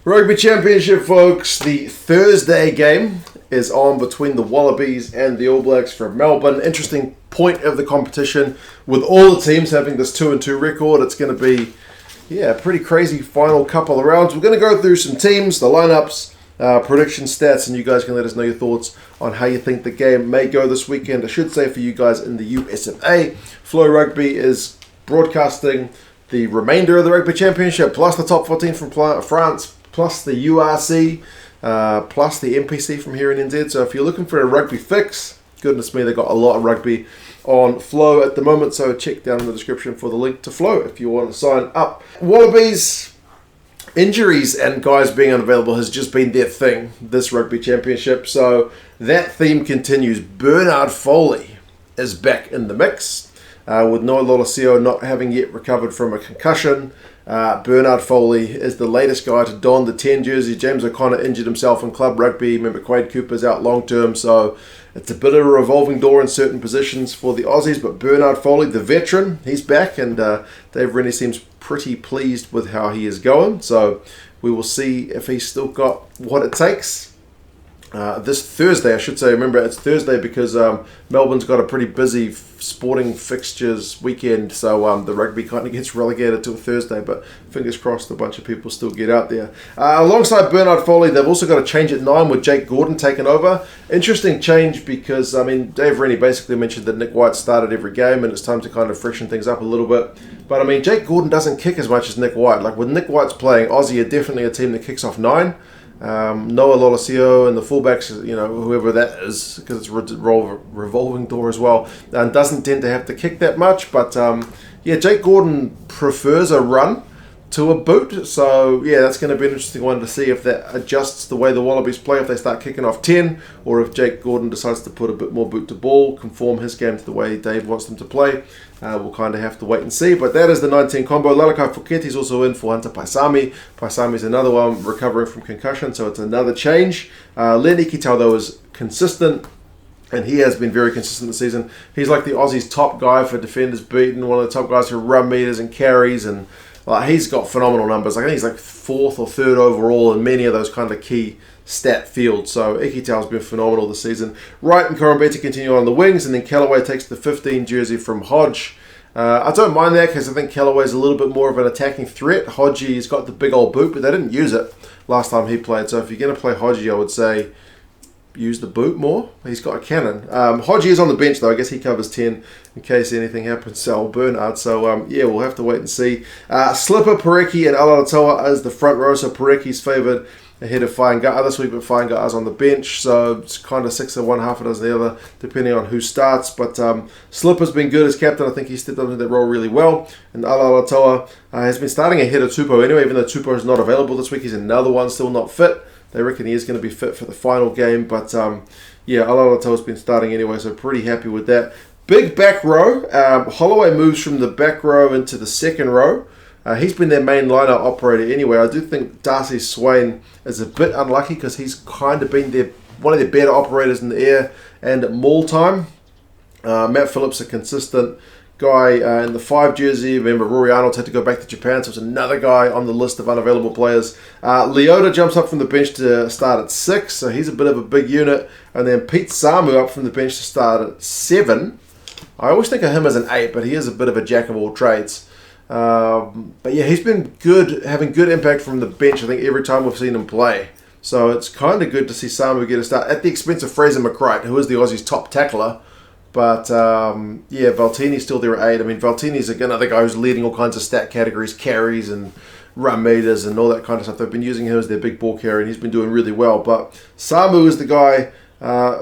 Rugby Championship, folks. The Thursday game is on between the Wallabies and the All Blacks from Melbourne. Interesting point of the competition with all the teams having this 2-2 record. It's going to be, a pretty crazy final couple of rounds. We're going to go through some teams, the lineups, prediction stats, and you guys can let us know your thoughts on how you think the game may go this weekend. I should say for you guys in the USMA, Flow Rugby is broadcasting the remainder of the Rugby Championship, plus the top 14 from France, plus the URC, plus the NPC from here in NZ. So if you're looking for a rugby fix, goodness me, they've got a lot of rugby on Flow at the moment. So check down in the description for the link to Flow if you want to sign up. Wallabies, injuries and guys being unavailable has just been their thing this Rugby Championship. So that theme continues. Bernard Foley is back in the mix. With Noah Lolosio not having yet recovered from a concussion. Bernard Foley is the latest guy to don the 10 jersey. James O'Connor injured himself in club rugby. Remember, Quade Cooper's out long term, so it's a bit of a revolving door in certain positions for the Aussies. But Bernard Foley, the veteran, he's back, and Dave Rennie seems pretty pleased with how he is going. So we will see if he's still got what it takes. This Thursday, I should say, remember it's Thursday because Melbourne's got a pretty busy sporting fixtures weekend, so the rugby kind of gets relegated to a Thursday, but fingers crossed a bunch of people still get out there. Alongside Bernard Foley, they've also got a change at 9 with Jake Gordon taking over. Interesting change because, Dave Rennie basically mentioned that Nick White started every game and it's time to kind of freshen things up a little bit. But, Jake Gordon doesn't kick as much as Nick White. Like, when Nick White's playing, Aussie are definitely a team that kicks off 9. Noah Lolosio and the fullbacks, whoever that is, because it's a revolving door as well, and doesn't tend to have to kick that much. But Jake Gordon prefers a run to a boot, so that's going to be an interesting one to see if that adjusts the way the Wallabies play, if they start kicking off 10, or if Jake Gordon decides to put a bit more boot to ball, conform his game to the way Dave wants them to play. We'll kind of have to wait and see, but that is the 19 combo. Lalakai Foketi is also in for Hunter Paisami. Paisami is another one recovering from concussion, so it's another change. Len Ikitau, though, is consistent, and he has been very consistent this season. He's like the Aussies' top guy for defenders beaten, one of the top guys for run meters and carries, and he's got phenomenal numbers. I think he's like 4th or 3rd overall in many of those kind of key stat fields. So Ikitau's been phenomenal this season. Wright and Koroibete continue on the wings, and then Kellaway takes the 15 jersey from Hodge. I don't mind that because I think Kellaway's a little bit more of an attacking threat. Hodgie's got the big old boot, but they didn't use it last time he played. So if you're going to play Hodgie, I would say use the boot more. He's got a cannon. Hodgie is on the bench, though. I guess he covers 10 in case anything happens to old Bernard. So, we'll have to wait and see. Slipper, Porecki, and Alaalatoa as the front row. So Porecki's favoured ahead of Fainga'a this week, but Fainga'a's on the bench. So it's kind of 6 of one, half a dozen the other, depending on who starts. But Slipper's been good as captain. I think he stepped up into that role really well. And Alaalatoa has been starting ahead of Tupou anyway, even though Tupou is not available this week. He's another one still not fit. They reckon he is going to be fit for the final game. But, Alaalatoa's been starting anyway, so pretty happy with that. Big back row. Holloway moves from the back row into the second row. He's been their main liner operator anyway. I do think Darcy Swain is a bit unlucky because he's kind of been one of their better operators in the air and at maul time. Matt Phillips, a consistent guy in the 5 jersey. Remember, Rory Arnold had to go back to Japan, so it's another guy on the list of unavailable players. Leota jumps up from the bench to start at 6, so he's a bit of a big unit. And then Pete Samu up from the bench to start at 7. I always think of him as an 8, but he is a bit of a jack of all trades. He's been good, having good impact from the bench, I think, every time we've seen him play. So it's kind of good to see Samu get a start at the expense of Fraser McReight, who is the Aussies' top tackler. But, Valetini's still there at 8. Valetini's another guy who's leading all kinds of stat categories, carries and run meters and all that kind of stuff. They've been using him as their big ball carrier, and he's been doing really well. But Samu is the guy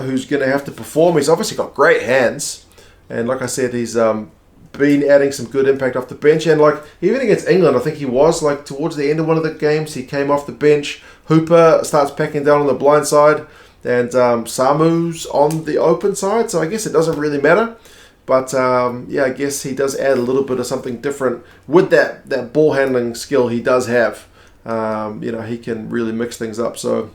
who's going to have to perform. He's obviously got great hands. And like I said, he's been adding some good impact off the bench. And even against England, I think he was towards the end of one of the games, he came off the bench. Hooper starts packing down on the blind side. And Samu's on the open side, so I guess it doesn't really matter. But, I guess he does add a little bit of something different with that ball handling skill he does have. He can really mix things up. So,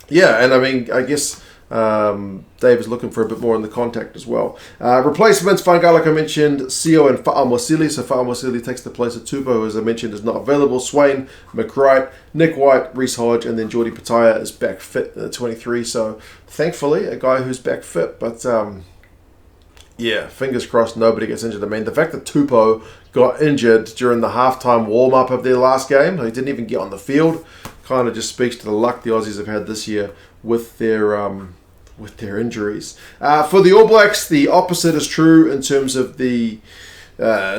and I guess Dave is looking for a bit more in the contact as well. Replacements, Fainga'a, like I mentioned, Sio and Fa'amo'sili. So Fa'amo'sili takes the place of Tupo, who, as I mentioned, is not available. Swain, McReight, Nick White, Reece Hodge, and then Jordie Petaia is back fit at 23. So thankfully, a guy who's back fit. But yeah, fingers crossed nobody gets injured. I mean, the fact that Tupo got injured during the halftime warm-up of their last game, he didn't even get on the field, kind of just speaks to the luck the Aussies have had this year with their injuries. For the All Blacks, the opposite is true in terms of the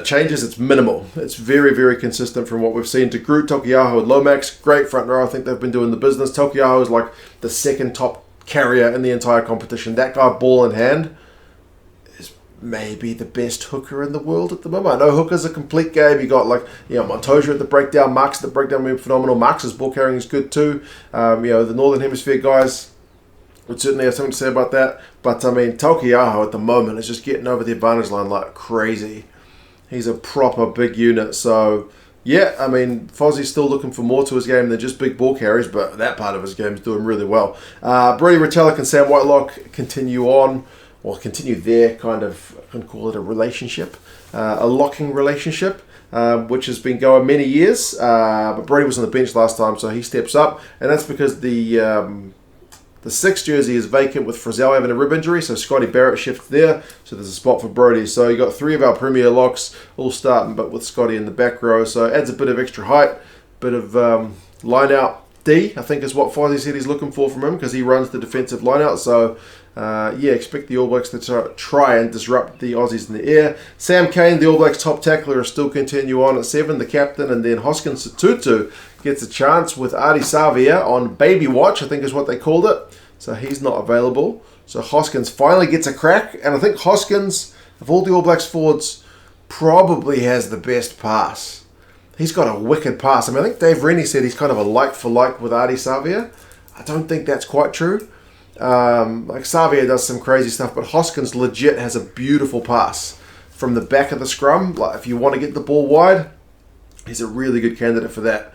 changes. It's minimal. It's very, very consistent from what we've seen. To Groot, Taukei'aho, and Lomax, great front row. I think they've been doing the business. Taukei'aho is like the second top carrier in the entire competition. That guy, ball in hand, is maybe the best hooker in the world at the moment. I know hooker's a complete game. You got Montoya at the breakdown, Marks at the breakdown being phenomenal. Marks' ball carrying is good too. The Northern Hemisphere guys would certainly have something to say about that. But I mean, Taukei'aho at the moment is just getting over the advantage line like crazy. He's a proper big unit. So yeah, I mean, Fozzie's still looking for more to his game than just big ball carries, but that part of his game is doing really well. Brody Retallick and Sam Whitelock continue their kind of, I can call it a relationship, a locking relationship, which has been going many years. But Brody was on the bench last time, so he steps up, and that's because the 6th jersey is vacant with Fraser having a rib injury, so Scotty Barrett shifts there, so there's a spot for Brody. So you got 3 of our premier locks all starting, but with Scotty in the back row, so it adds a bit of extra height, bit of line out D, I think is what Fozzie said he's looking for from him, because he runs the defensive line out. So expect the All Blacks to try and disrupt the Aussies in the air. Sam Cane, the All Blacks top tackler, will still continue on at 7, the captain, and then Hoskins Tutu gets a chance with Ardie Savea on baby watch, I think is what they called it. So he's not available. So Hoskins finally gets a crack, and I think Hoskins, of all the All Blacks forwards, probably has the best pass. He's got a wicked pass. I mean, I think Dave Rennie said he's kind of a like for like with Ardie Savea. I don't think that's quite true. Savea does some crazy stuff, but Hoskins legit has a beautiful pass from the back of the scrum. Like, if you want to get the ball wide, he's a really good candidate for that.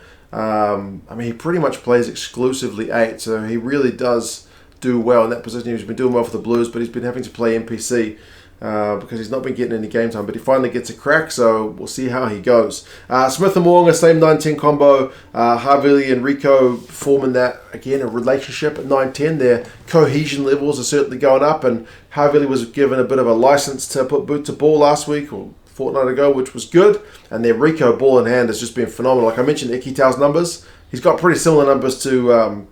He pretty much plays exclusively 8, so he really does do well in that position. He's been doing well for the Blues, but he's been having to play NPC because he's not been getting any game time. But he finally gets a crack, so we'll see how he goes. Smith and Moonga, same 9-10 combo. Havili and Rico forming that, again, a relationship at 9-10. Their cohesion levels are certainly going up, and Havili was given a bit of a license to put boot to ball last week, or fortnight ago, which was good, and their Rico ball in hand has just been phenomenal. Like I mentioned, Ikitau's numbers, he's got pretty similar numbers to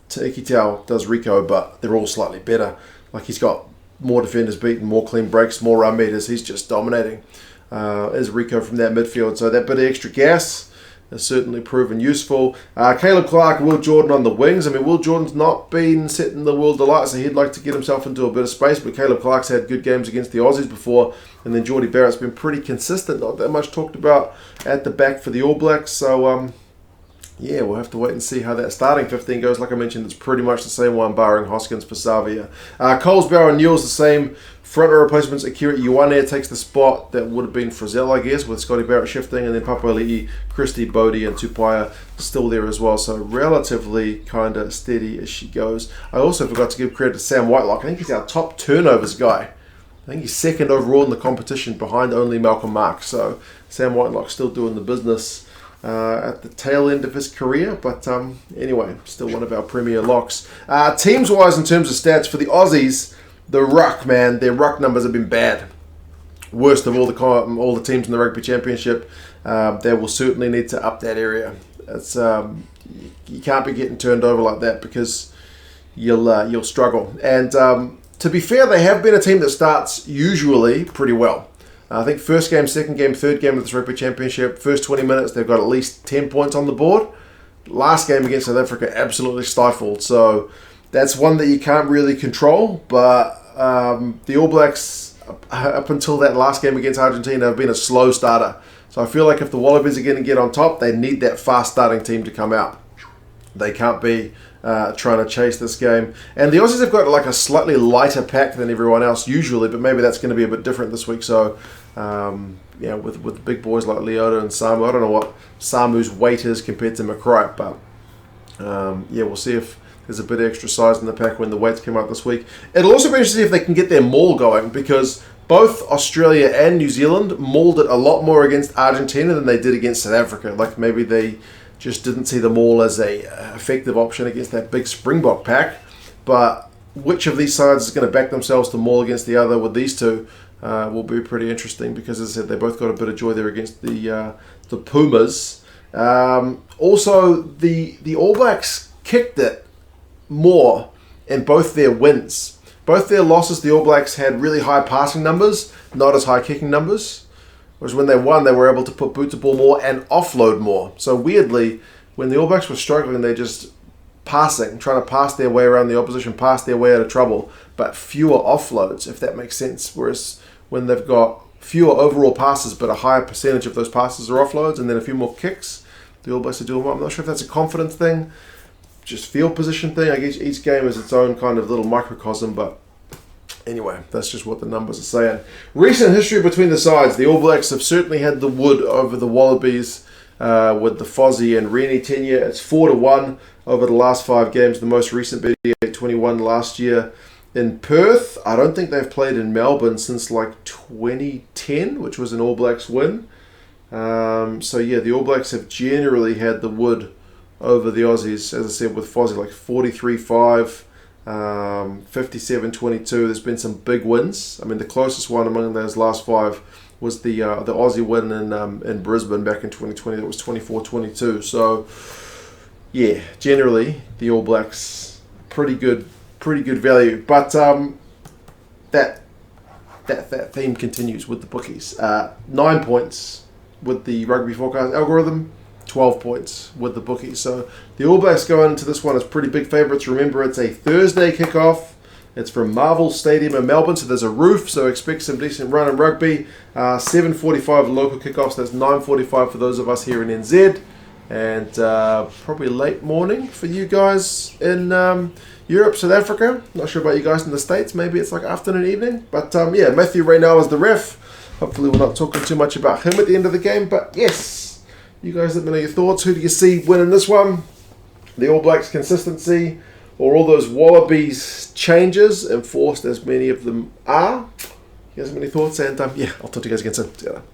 Ikitau does Rico, but they're all slightly better. Like, he's got more defenders beaten, more clean breaks, more run meters. He's just dominating as Rico from that midfield. So that bit of extra gas has certainly proven useful. Caleb Clark, Will Jordan on the wings. I mean, Will Jordan's not been setting the world alight, so he'd like to get himself into a bit of space, but Caleb Clark's had good games against the Aussies before, and then Jordie Barrett's been pretty consistent, not that much talked about at the back for the All Blacks. So, we'll have to wait and see how that starting 15 goes. Like I mentioned, it's pretty much the same one, barring Hoskins for Savea. Colesbauer and Newell's the same. Front row replacements, Akira Ioane takes the spot that would have been Frizzell, I guess, with Scotty Barrett shifting, and then Papali'i, Christie, Bodie, and Tupaia still there as well. So relatively kind of steady as she goes. I also forgot to give credit to Sam Whitelock. I think he's our top turnovers guy. I think he's 2nd overall in the competition, behind only Malcolm Marks. So Sam Whitelock's still doing the business at the tail end of his career. But anyway, still one of our premier locks. Teams-wise, in terms of stats, for the Aussies, the ruck, man, their ruck numbers have been bad. Worst of all the teams in the Rugby Championship. They will certainly need to up that area. It's you can't be getting turned over like that, because you'll struggle. And to be fair, they have been a team that starts usually pretty well. I think first game, second game, third game of this Rugby Championship, first 20 minutes, they've got at least 10 points on the board. Last game against South Africa, absolutely stifled. So that's one that you can't really control. But the All Blacks, up until that last game against Argentina, have been a slow starter. So I feel like if the Wallabies are going to get on top, they need that fast starting team to come out. They can't be trying to chase this game. And the Aussies have got like a slightly lighter pack than everyone else usually, but maybe that's going to be a bit different this week. So with big boys like Leota and Samu, I don't know what Samu's weight is compared to McReight, but we'll see if there's a bit of extra size in the pack when the weights come out this week. It'll also be interesting if they can get their maul going, because both Australia and New Zealand mauled it a lot more against Argentina than they did against South Africa. Like maybe they just didn't see the maul as a effective option against that big Springbok pack. But which of these sides is going to back themselves to maul against the other with these two will be pretty interesting, because as I said, they both got a bit of joy there against the Pumas. Also, the All Blacks kicked it more in both their wins. Both their losses, the All Blacks had really high passing numbers, not as high kicking numbers. Whereas when they won, they were able to put boot to ball more and offload more. So weirdly, when the All Blacks were struggling, they just passing, trying to pass their way around the opposition, pass their way out of trouble, but fewer offloads, if that makes sense. Whereas when they've got fewer overall passes, but a higher percentage of those passes are offloads, and then a few more kicks, the All Blacks are doing well. I'm not sure if that's a confidence thing, just field position thing. I guess each game is its own kind of little microcosm, but anyway, that's just what the numbers are saying. Recent history between the sides. The All Blacks have certainly had the wood over the Wallabies with the Fozzie and Rennie tenure. It's 4-1 over the last 5 games. The most recent being 21 last year in Perth. I don't think they've played in Melbourne since like 2010, which was an All Blacks win. So yeah, the All Blacks have generally had the wood over the Aussies, as I said, with Fozzie like 43-5, 57-22. There's been some big wins. I mean, the closest one among those last 5 was the Aussie win in Brisbane back in 2020. That was 24-22. So yeah, generally the All Blacks pretty good value. But that theme continues with the bookies. 9 points with the rugby forecast algorithm. 12 points with the bookies. So the All Blacks going into this one as pretty big favourites. Remember, it's a Thursday kickoff. It's from Marvel Stadium in Melbourne, so there's a roof, so expect some decent run in rugby. 7:45 local kickoffs, that's 9:45 for those of us here in NZ. And probably late morning for you guys in Europe, South Africa. Not sure about you guys in the States. Maybe it's like afternoon, evening. But yeah, Matthew Raynell is the ref. Hopefully we're not talking too much about him at the end of the game. But yes, you guys let me know your thoughts. Who do you see winning this one? The All Blacks consistency, or all those Wallabies changes, enforced as many of them are? You guys have any thoughts? And yeah, I'll talk to you guys again soon. See you later.